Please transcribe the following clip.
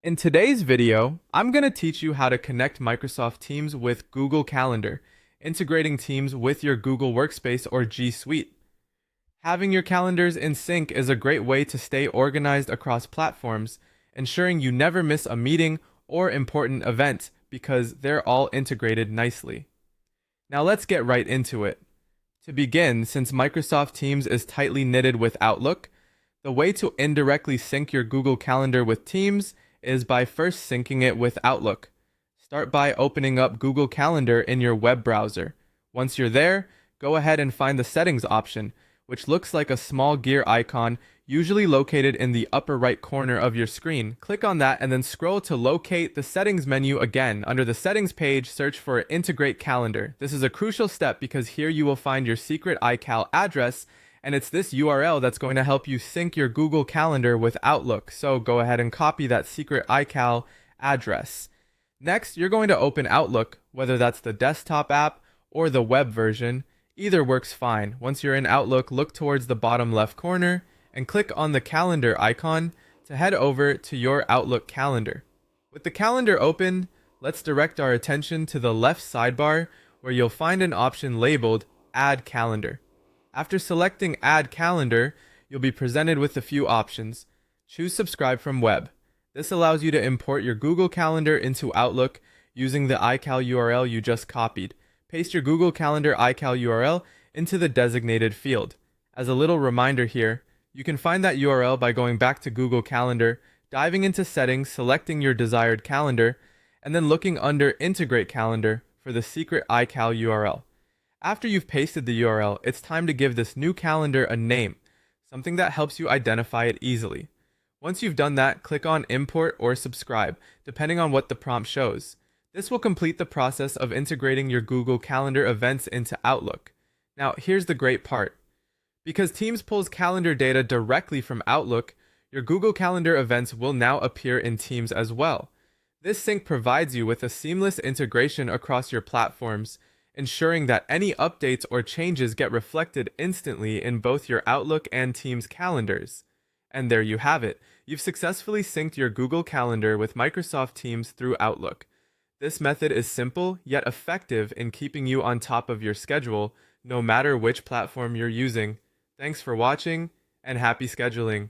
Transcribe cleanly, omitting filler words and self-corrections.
In today's video, I'm going to teach you how to connect Microsoft Teams with Google Calendar, integrating Teams with your Google Workspace or G Suite. Having your calendars in sync is a great way to stay organized across platforms, ensuring you never miss a meeting or important event because they're all integrated nicely. Now let's get right into it. To begin, since Microsoft Teams is tightly knitted with Outlook, the way to indirectly sync your Google Calendar with Teams is by first syncing it with Outlook. Start by opening up Google Calendar in your web browser. Once you're there, go ahead and find the Settings option, which looks like a small gear icon usually located in the upper right corner of your screen. Click on that and then scroll to locate the Settings menu again. Under the Settings page, search for Integrate Calendar. This is a crucial step because here you will find your secret iCal address, and it's this URL that's going to help you sync your Google Calendar with Outlook. So go ahead and copy that secret iCal address. Next, you're going to open Outlook, whether that's the desktop app or the web version. Either works fine. Once you're in Outlook, look towards the bottom left corner and click on the calendar icon to head over to your Outlook calendar. With the calendar open, let's direct our attention to the left sidebar where you'll find an option labeled Add Calendar. After selecting Add Calendar, you'll be presented with a few options. Choose Subscribe from Web. This allows you to import your Google Calendar into Outlook using the iCal URL you just copied. Paste your Google Calendar iCal URL into the designated field. As a little reminder here, you can find that URL by going back to Google Calendar, diving into Settings, selecting your desired calendar, and then looking under Integrate Calendar for the secret iCal URL. After you've pasted the URL, it's time to give this new calendar a name, something that helps you identify it easily. Once you've done that, click on Import or Subscribe, depending on what the prompt shows. This will complete the process of integrating your Google Calendar events into Outlook. Now, here's the great part. Because Teams pulls calendar data directly from Outlook, your Google Calendar events will now appear in Teams as well. This sync provides you with a seamless integration across your platforms, ensuring that any updates or changes get reflected instantly in both your Outlook and Teams calendars. And there you have it. You've successfully synced your Google Calendar with Microsoft Teams through Outlook. This method is simple yet effective in keeping you on top of your schedule, no matter which platform you're using. Thanks for watching, and happy scheduling.